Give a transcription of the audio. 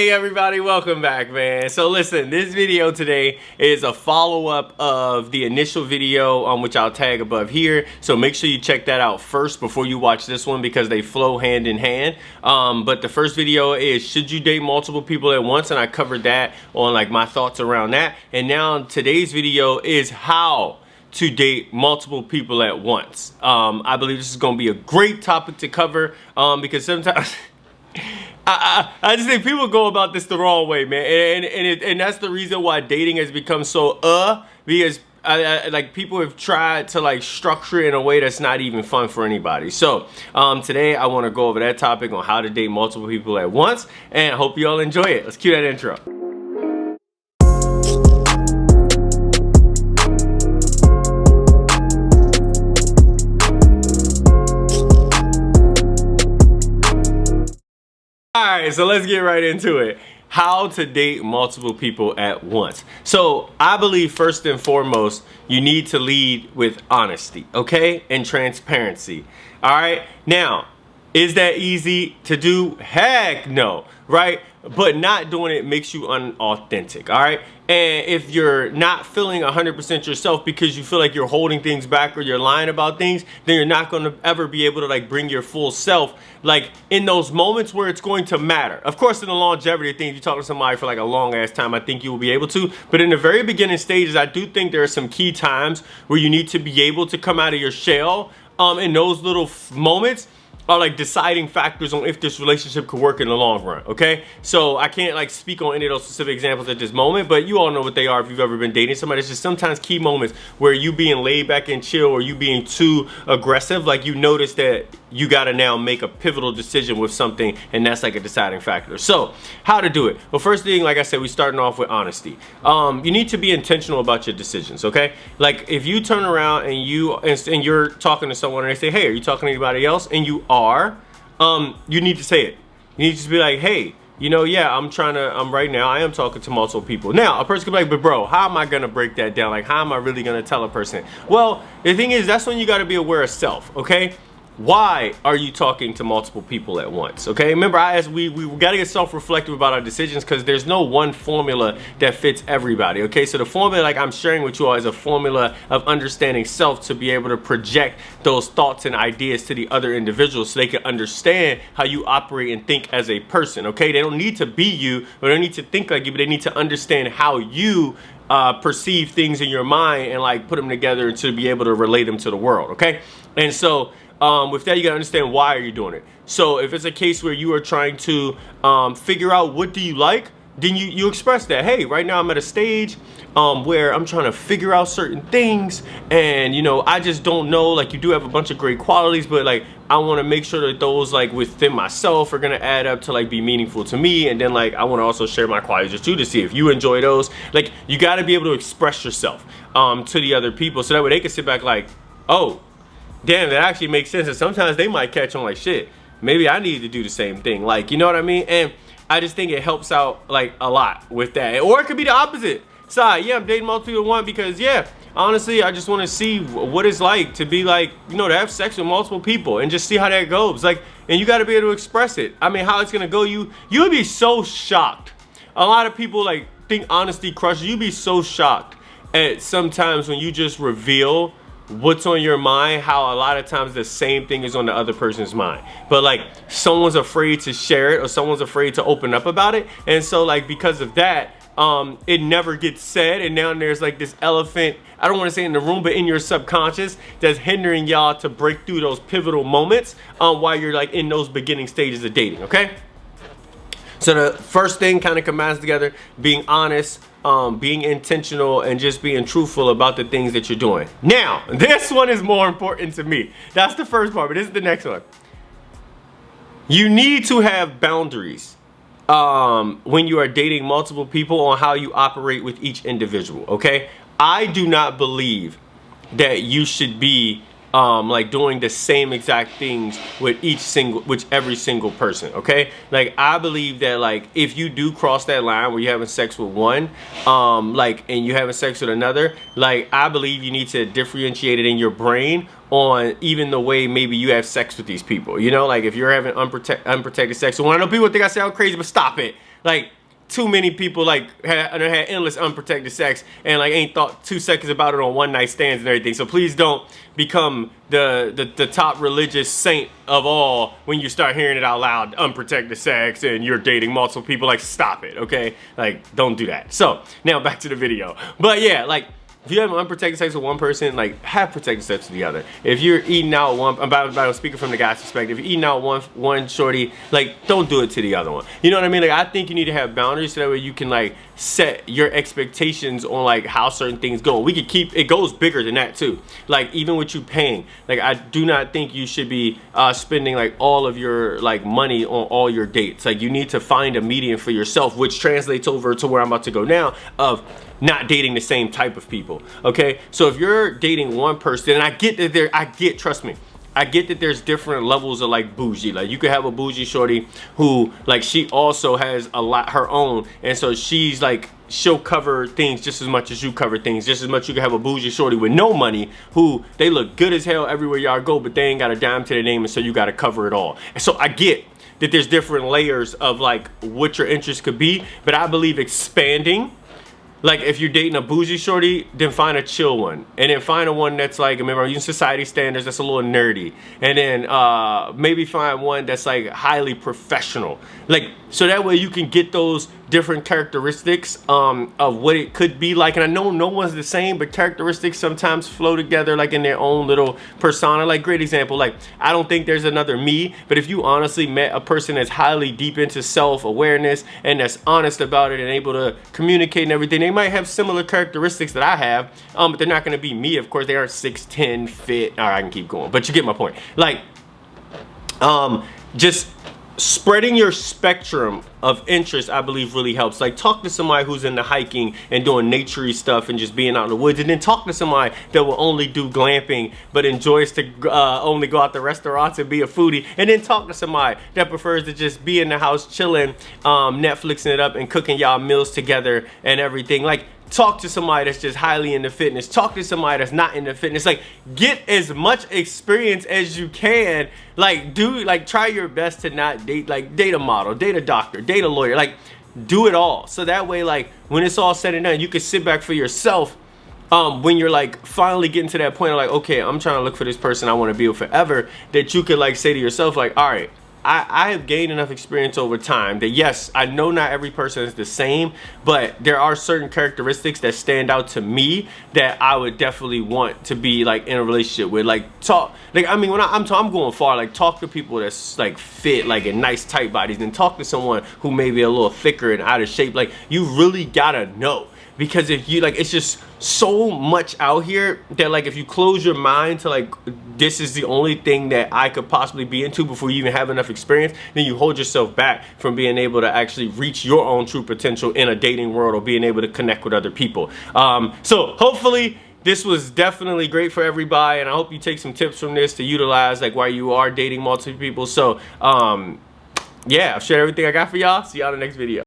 Hey everybody, welcome back, man. So listen, this video today is a follow-up of the initial video which I'll tag above here. So make sure you check that out first before you watch this one because they flow hand in hand. But the first video is should you date multiple people at once, and I covered that on like my thoughts around that. And now today's video is how to date multiple people at once. I believe this is going to be a great topic to cover because sometimes I just think people go about this the wrong way, man, and that's the reason why dating has become so because like people have tried to like structure it in a way that's not even fun for anybody. So today I want to go over that topic on how to date multiple people at once, and I hope you all enjoy it. Let's cue that intro. Alright, so let's get right into it. How to date multiple people at once. So I believe first and foremost, you need to lead with honesty, okay? And transparency. Alright, now, is that easy to do? Heck no, right? But not doing it makes you unauthentic, all right? And if you're not feeling 100% yourself because you feel like you're holding things back or you're lying about things, then you're not going to ever be able to like bring your full self like in those moments where it's going to matter. Of course, in the longevity of things, you talk to somebody for like a long ass time, I think you will be able to. But in the very beginning stages, I do think there are some key times where you need to be able to come out of your shell in those little moments are like deciding factors on if this relationship could work in the long run, okay? So I can't like speak on any of those specific examples at this moment, but you all know what they are if you've ever been dating somebody. It's just sometimes key moments where you being laid back and chill or you being too aggressive, like you notice that you gotta now make a pivotal decision with something, and that's like a deciding factor. So how to do it? Well, first thing, like I said, we starting off with honesty. You need to be intentional about your decisions, okay? Like if you turn around and you're talking to someone and they say, hey, are you talking to anybody else? And you are, you need to say it. You need to just be like, hey, you know, yeah, right now I am talking to multiple people. Now, a person could be like, but bro, how am I gonna break that down? Like, how am I really gonna tell a person? Well, the thing is, that's when you gotta be aware of self, okay? Why are you talking to multiple people at once? Okay, remember I asked, we got to get self-reflective about our decisions because there's no one formula that fits everybody. Okay, so the formula like I'm sharing with you all is a formula of understanding self to be able to project those thoughts and ideas to the other individuals so they can understand how you operate and think as a person. Okay, they don't need to be you, or they don't need to think like you, but they need to understand how you perceive things in your mind and like put them together to be able to relate them to the world. Okay, and so with that, you gotta understand why are you doing it. So if it's a case where you are trying to figure out what do you like, then you express that. Hey, right now I'm at a stage where I'm trying to figure out certain things, and you know, I just don't know. Like, you do have a bunch of great qualities, but like I want to make sure that those like within myself are gonna add up to like be meaningful to me, and then like I want to also share my qualities with you to see if you enjoy those. Like, you got to be able to express yourself to the other people so that way they can sit back like, oh, damn, that actually makes sense. And sometimes they might catch on like, shit, maybe I need to do the same thing. Like, you know what I mean? And I just think it helps out like a lot with that. Or it could be the opposite side. Yeah, I'm dating multiple at once because, yeah, honestly, I just want to see what it's like to be like, you know, to have sex with multiple people and just see how that goes. Like, and you got to be able to express it. I mean, how it's going to go, you would be so shocked. A lot of people like think honesty crushes. You'd be so shocked at sometimes when you just reveal what's on your mind, how a lot of times the same thing is on the other person's mind, but like someone's afraid to share it or someone's afraid to open up about it. And so like because of that, it never gets said, and now there's like this elephant, I don't want to say in the room, but in your subconscious, that's hindering y'all to break through those pivotal moments while you're like in those beginning stages of dating. Okay, so the first thing kind of combines together being honest, being intentional, and just being truthful about the things that you're doing. Now, this one is more important to me. That's the first part, but this is the next one. You need to have boundaries when you are dating multiple people on how you operate with each individual, okay? I do not believe that you should be like doing the same exact things with every single person, okay? Like, I believe that like if you do cross that line where you're having sex with one like and you're having sex with another, like I believe you need to differentiate it in your brain on even the way maybe you have sex with these people. You know, like if you're having unprotected sex, so I know people think I sound crazy, but stop it. like too many people like had endless unprotected sex and like ain't thought 2 seconds about it on one night stands and everything. So please don't become the top religious saint of all when you start hearing it out loud, unprotected sex and you're dating multiple people. Like, stop it, okay? Like, don't do that. So now back to the video. But yeah, like, if you have unprotected sex with one person, like, have protected sex with the other. If you're eating out one, I'm speaking from the guy's perspective, if you're eating out one shorty, like, don't do it to the other one. You know what I mean? Like, I think you need to have boundaries so that way you can, like, set your expectations on, like, how certain things go. We could keep, it goes bigger than that, too. Like, even with you paying, like, I do not think you should be spending, like, all of your, like, money on all your dates. Like, you need to find a median for yourself, which translates over to where I'm about to go now, of not dating the same type of people, okay? So if you're dating one person, and I get that trust me, I get that there's different levels of like bougie. Like you could have a bougie shorty who like she also has a lot her own, and so she's like, she'll cover things just as much as you cover things, just as much. You can have a bougie shorty with no money who they look good as hell everywhere y'all go, but they ain't got a dime to their name, and so you got to cover it all. And so I get that there's different layers of like what your interest could be, but I believe expanding. Like if you're dating a bougie shorty, then find a chill one, and then find a one that's like, remember I'm using society standards, that's a little nerdy, and then maybe find one that's like highly professional, like so that way you can get those different characteristics of what it could be like. And I know no one's the same, but characteristics sometimes flow together like in their own little persona. Like great example, like I don't think there's another me, but if you honestly met a person that's highly deep into self-awareness and that's honest about it and able to communicate and everything, they might have similar characteristics that I have, but they're not going to be me. Of course, they aren't 6'10", fit. All right, I can keep going, but you get my point. Like, just spreading your spectrum of interest, I believe, really helps. Like, talk to somebody who's into hiking and doing naturey stuff and just being out in the woods, and then talk to somebody that will only do glamping but enjoys to only go out to restaurants and be a foodie, and then talk to somebody that prefers to just be in the house chilling, Netflixing it up and cooking y'all meals together and everything. Like, talk to somebody that's just highly into fitness. Talk to somebody that's not into fitness. Like, get as much experience as you can. Like, try your best to not date, like, date a model, date a doctor, date a lawyer. Like, do it all. So that way, like, when it's all said and done, you can sit back for yourself when you're, like, finally getting to that point of, like, okay, I'm trying to look for this person I want to be with forever, that you could, like, say to yourself, like, all right, I have gained enough experience over time that yes, I know not every person is the same, but there are certain characteristics that stand out to me that I would definitely want to be like in a relationship with. Like talk, like I mean, when I'm going far, like talk to people that's like fit, like in nice tight bodies, and talk to someone who may be a little thicker and out of shape. Like you really gotta know. Because if you like, it's just so much out here that like if you close your mind to like this is the only thing that I could possibly be into before you even have enough experience, then you hold yourself back from being able to actually reach your own true potential in a dating world or being able to connect with other people. So hopefully this was definitely great for everybody, and I hope you take some tips from this to utilize like while you are dating multiple people. So yeah, I've shared everything I got for y'all. See y'all in the next video.